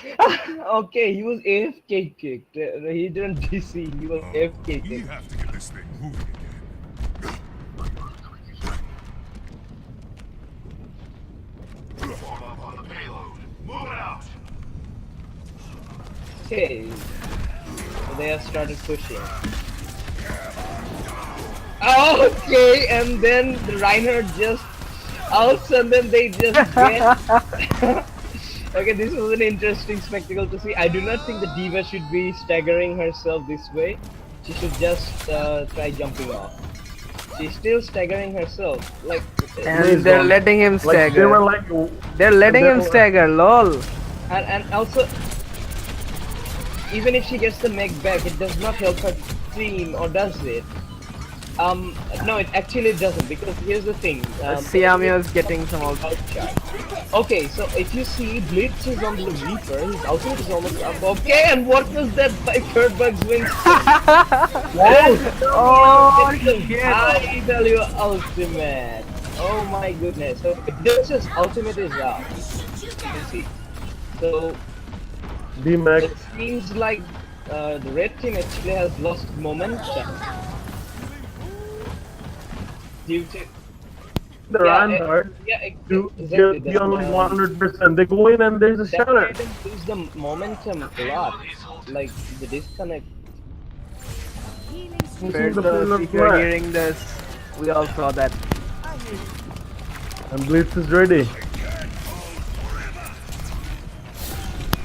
Okay, he was AFK kicked. He didn't DC, he was AFK We kicked. have to get this thing moving again. Form up on the payload. Move it out. Okay, so they have started pushing. Okay, and then the Reinhardt just outs and then they just get... Okay, this was an interesting spectacle to see. I do not think the diva should be staggering herself this way. She should just try jumping off. She's still staggering herself. Like, And they're letting him Like, they were stagger. like. They're letting they him were- stagger, lol. and also, even if she gets the mech back, it does not help her team, or does it? No, it actually doesn't, because here's the thing. Siamio is getting some ult. Okay, so if you see Blitz is on the Reaper, his ultimate is almost up. Okay, and what was that by Third Bug's wings? Oh It's a shit! high value ultimate. Oh my goodness. So Blitz's ultimate is up. You can see. So D-Max. it seems like the red team actually has lost momentum due to The yeah, Reinhardt to exactly. get beyond like 100%. They go in and there's a That shatter. made them lose the momentum a lot. Like the disconnect. Pushing the Those, payload if you're flat. hearing this, we all saw that. And Blitz is ready.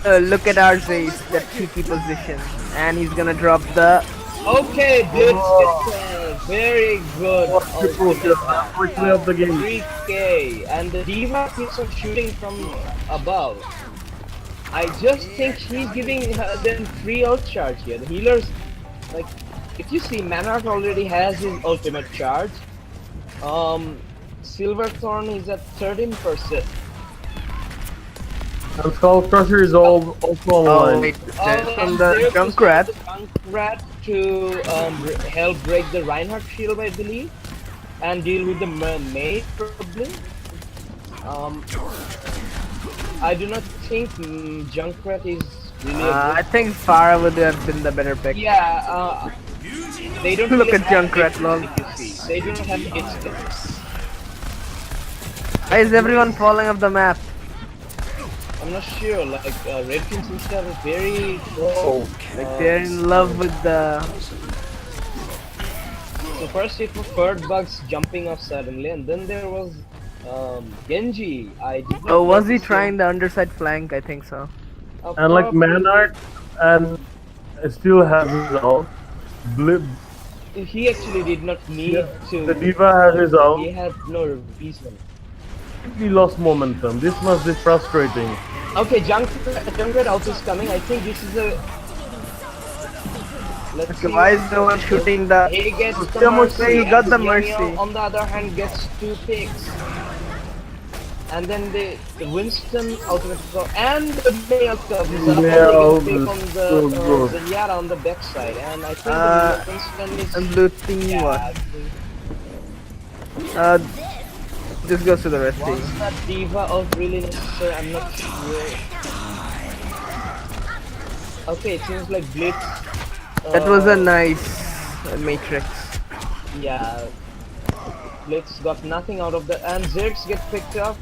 Look at our Zace, that cheeky position, and he's gonna drop the. Okay, Blitz gets very good Triple ultimate kill, back. halfway play of the game. 3k, and the Diva keeps on shooting from above. I just think he's giving them free ult charge here. The healers, like, if you see, Manhart already has his ultimate charge. Silverthorn is at 13%. And Skull Crusher is also Oh online. wait, And from the there's Junkrat. the Junkrat to help break the Reinhardt shield, I believe, and deal with the mermaid probably. I do not think Junkrat is really a I good. think Farah would have been the better pick. Yeah, they don't Look really at have Junkrat, hits, lol. if you see. They don't have hits. Why is everyone falling off the map? I'm not sure. Like Red Team seems to have a very low. Like they're in love with the. So first it was Bird Bugs jumping off suddenly, and then there was Genji. I did not Oh, was he notice him. trying the underside flank? I think so. And like Probably. Manhart and still has his ult. He actually did not need to. The Diva has his ult. He had no reason. He lost momentum. This must be frustrating. Okay, Junkrat ult is coming. I think this is a. Let's see. Why is no one shooting the? He gets the Come on, mercy. he got the and mercy. Yamio, on the other hand, gets 2 picks. And then the Winston ultimate go, and the Mail comes up, Mail and they get is pick so on good. the Yara on the backside. And I think Uh, the Winston is. And blue team Yeah, what? This goes to the red team. was that Diva ult really necessary? I'm not sure. Okay, it seems like Blitz. That was a nice matrix. Yeah. Blitz got nothing out of that, and Zerx gets picked up.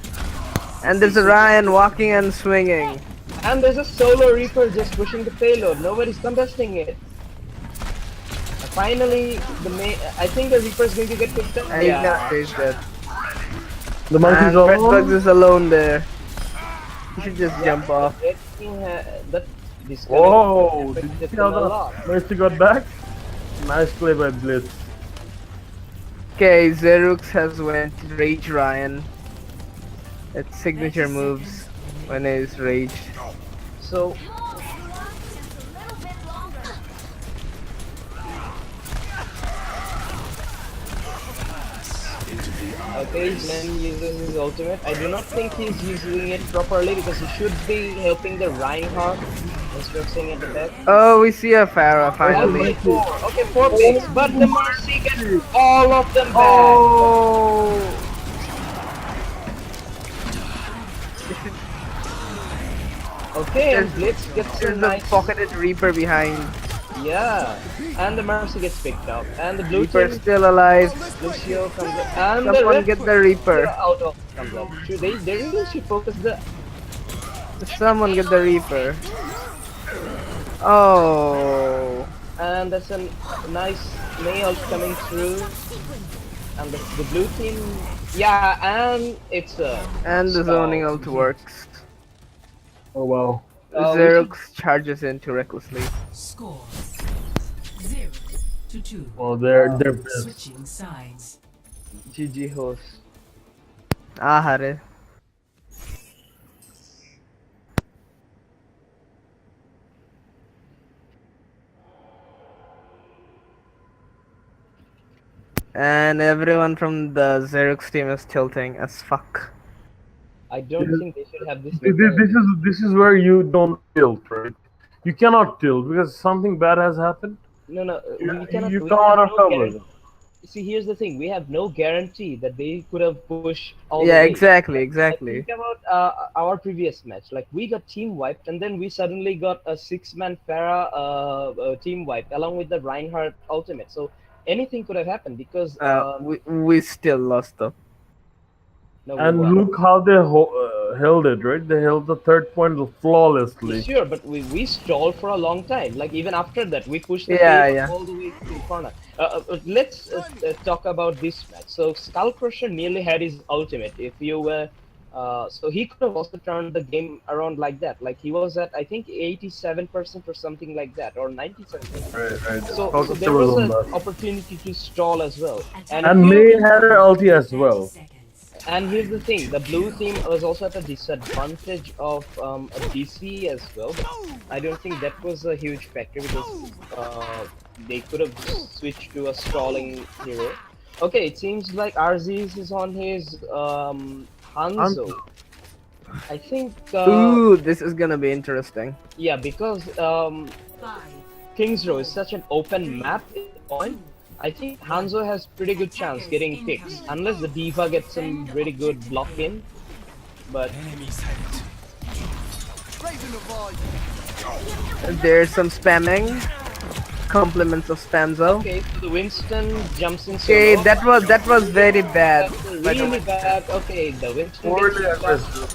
And there's a Ryan walking and swinging. And there's a solo Reaper just pushing the payload. Nobody's contesting it. Finally, I think the Reaper is going to get picked up. And he's dead. The monkey's And Red Bugs alone. is alone there. He should just jump off. That disconnect Whoa! Did you affected see them how a lot. the Mercy got back? Nice play by Blitz. Okay, Zerux has went Rage Ryan. It's signature moves when he's raged. So, okay, man uses his ultimate. I do not think he's using it properly because he should be helping the Reinhardt instead of staying at the back. Oh, we see a Farah finally. Okay, 4 picks, but the Mercy gets all of them back. Oh! Okay, and Blitz gets a There's a nice. pocketed Reaper behind. Yeah, and the Mercy gets picked up, and the blue Reaper team still alive. Lucio comes up, and the Someone red get the Reaper. out of comes up. Should they really should focus the. Someone get the Reaper. Oh. And that's a nice nail coming through, and the blue team. Yeah, and it's a. And the zoning ult works. Oh wow. Xerox charges in too recklessly. Score 0-2. Well, they're best. Switching sides. GG host. Ah, Hare. And everyone from the Xerox team is tilting as fuck. I don't think they should have this This mentality. this is where you don't tilt, right? You cannot tilt because something bad has happened. No, no, we cannot. You We come out have of no cover. guarantee. See, here's the thing: we have no guarantee that they could have pushed all the Yeah, way. exactly, Like, think exactly. about our previous match. Like, we got team wiped, and then we suddenly got a six-man Pharah team wiped along with the Reinhardt ultimate. So anything could have happened because We still lost though. no, we And won. look how they held it, right? They held the third point flawlessly. Sure, but we stalled for a long time. Like even after that, we pushed the Yeah, tape yeah. all the way to the corner. Let's talk about this match. So Skull Crusher nearly had his ultimate. If you were, so he could have also turned the game around like that. Like he was at I think 87% or something like that, or 97%. Right. So Focus there was was on an that. opportunity to stall as well. And And if May you had her ulti as well. and here's the thing, the blue team was also at a disadvantage of a DC as well. But I don't think that was a huge factor because they could have switched to a stalling hero. Okay, it seems like Arzees is on his Hanzo. I think, Ooh, this is gonna be interesting. yeah, because Kings Row is such an open map at the point. I think Hanzo has pretty good chance getting picks, unless the D.Va gets some really good block in. But Raising the volume. There's some spamming. Compliments of Spamzo. okay, so the Winston jumps in solo. Okay, that was very bad. That's really bad. Okay, the Winston Poorly gets stuck. aggressive.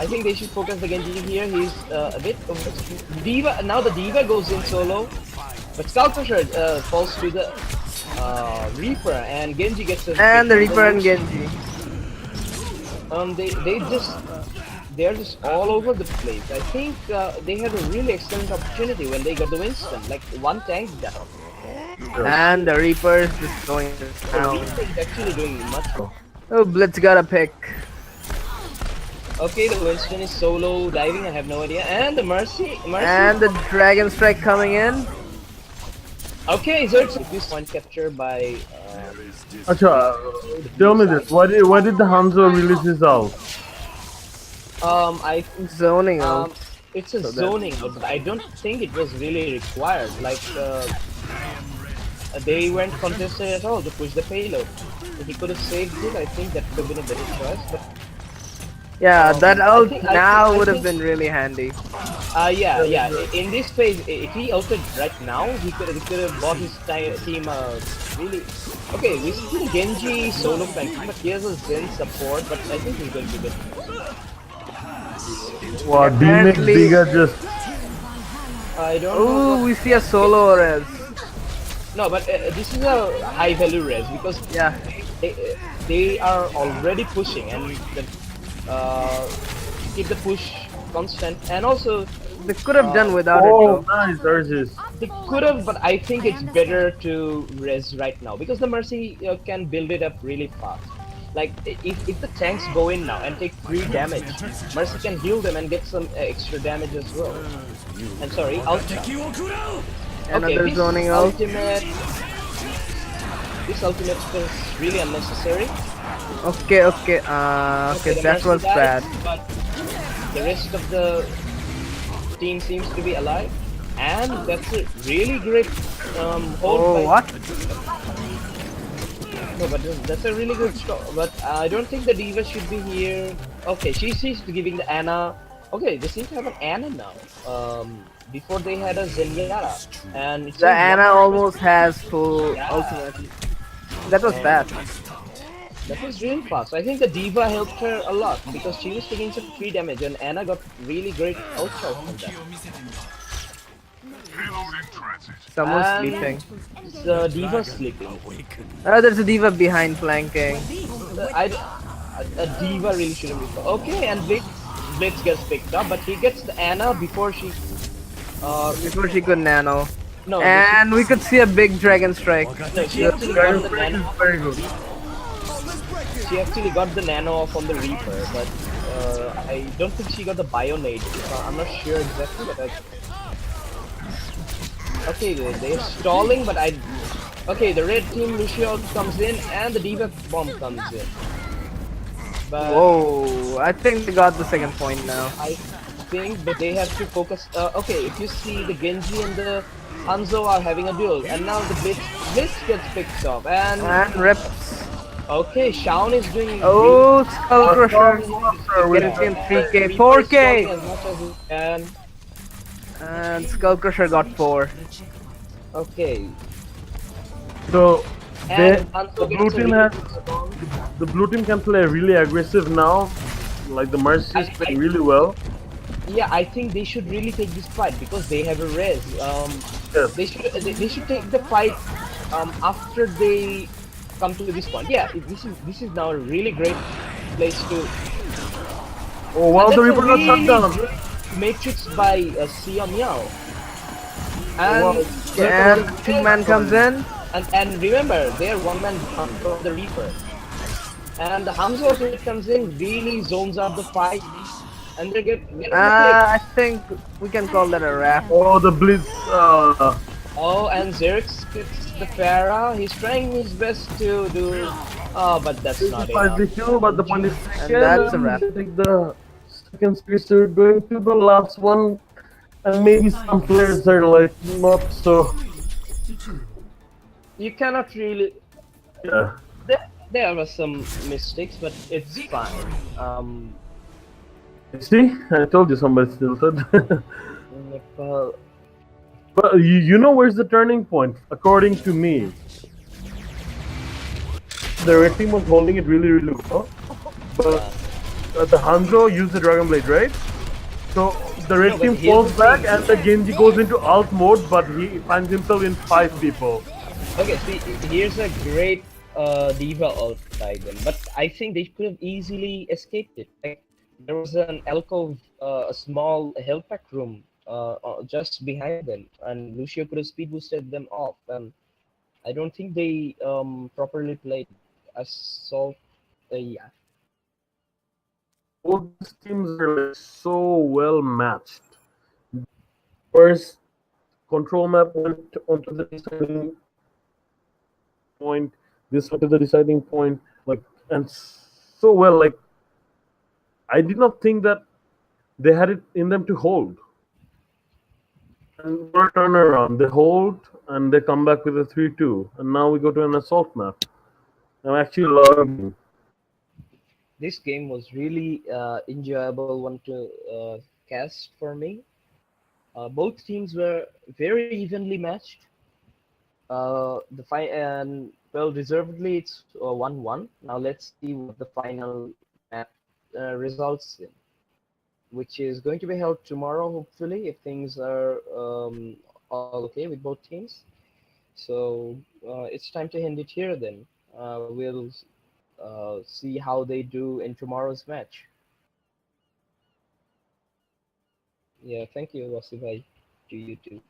I think they should focus the Genji here. He's a bit D.Va. Now the D.Va goes in solo, but Skullcrusher falls to the Reaper, and Genji gets a And the pick. Reaper and Genji. They're just all over the place. I think they had a really excellent opportunity when they got the Winston, like one tank down. And the Reaper is just going The down. Reaper is actually doing much more. Oh, Blitz got a pick. Okay, the Winston is solo diving, I have no idea. And the Mercy. And the Dragon Strike coming in. Okay, so it's this point capture by. Acha, tell me this. Why did the Hanzo release his ult? Zoning out. It's a So that- zoning out, but I don't think it was really required. Like, they weren't contested at all to push the payload. If he could have saved it, I think that could have been a better choice. But Yeah, that I ult think- now I would have think- been really handy. yeah. In this phase, if he ulted right now, he could have bought his team really. Okay, we see Genji solo flanking, but he has a Zen support. But I think he's going to be good. Wow, D-Mix Apparently- Biga just I don't know. Ooh, we see a solo res. No, but this is a high value res because Yeah. they are already pushing and keep the push constant, and also They could have done without it oh though. nice Urges. they could have, but I think it's better to res right now because the Mercy can build it up really fast. Like if the tanks go in now and take 3 damage, Mercy can heal them and get some extra damage as well. I'm sorry, ultra. Another this zoning out. This ultimate is really unnecessary. Okay, okay. Okay, the that Mercy was died, bad. But the rest of the team seems to be alive, and that's a really great hold. Oh, by- what? No, but that's a really good stop. But I don't think the D.Va should be here. Okay, she's giving the Ana. Okay, they seem to have an Ana now. Before they had a Zenyatta, and it The seems Ana like- almost has full Yeah. ultimate. That was bad. That was really fast. I think the D.Va helped her a lot because she was taking some free damage, and Ana got really great outshot from that. Reloading transit. Someone's And sleeping. The D.Va sleeping. There's a D.Va behind flanking. A D.Va really shouldn't be. Okay, and Blitz gets picked up, but he gets the Ana before she. Before she could nano. No, And we could see a big Dragon Strike. no, she actually got Dragon the Strike nano. is very good. She actually got the nano off on the Reaper, but I don't think she got the Bionade. I'm not sure exactly, but okay, they're stalling, but Okay, the red team Lucio comes in and the debuff bomb comes in. But Whoa, I think they got the second point now. I think that they have to focus. Okay, if you see the Genji and the Hanzo are having a duel, and now the Blitz gets picked up, and And rips. okay, Shaun is doing Oh, Skull Crusher. with Getting him 3k, Reaper is 4k. stalling as much as he can. And Skull Crusher got 4. Okay, so and they, Hanzo the blue gets a team really has good spawn. the blue team can play really aggressive now. Like the Mercy is playing really well. Yeah, I think they should really take this fight because they have a res. Yes. They should take the fight after they come to this point. Yeah, this is now a really great place to. Oh wow, And the that's a Reaper got shut really down. great matrix by Sia Meow. Wow. And And 2-man comes in. and remember, they're one man down from the Reaper. And the Hamza when it comes in really zones up the fight, and they get on the click. I think we can call that a wrap. Oh, the Blitz. Oh, and Xerx gets the Pharah. He's trying his best to do. Oh, but that's not enough. The kill, but the point is And taken. that's a wrap. They take the second space. They're going to the last one, and maybe some players are like not so. You cannot really. Yeah. There were some mistakes, but it's fine. See, I told you somebody tilted. Nepal. But you know where's the turning point? According to me, the red team was holding it really, really well. But the Hanzo used the Dragon Blade, right? So the red No, but team here's falls the back thing. and the Genji goes into alt mode, but he finds himself in 5 people. Okay, see, here's a great diva ult by them, but I think they could have easily escaped it. Like, there was an alcove, a small health pack room just behind them, and Lucio could have speed boosted them off. And I don't think they properly played assault. Yeah, Both these teams are like so well matched. First, control map went onto the deciding point. This went to the deciding point, like, and so well. Like, I did not think that they had it in them to hold. And for a turnaround, they hold and they come back with a 3-2, and now we go to an assault map. I'm actually loving it. this game was really enjoyable one to cast for me. Both teams were very evenly matched. The and well, deservedly it's 1-1. Now let's see what the final map results in, which is going to be held tomorrow, hopefully, if things are all okay with both teams. So it's time to end it here then. We'll see how they do in tomorrow's match. Yeah, thank you, Wasibhai. To you too.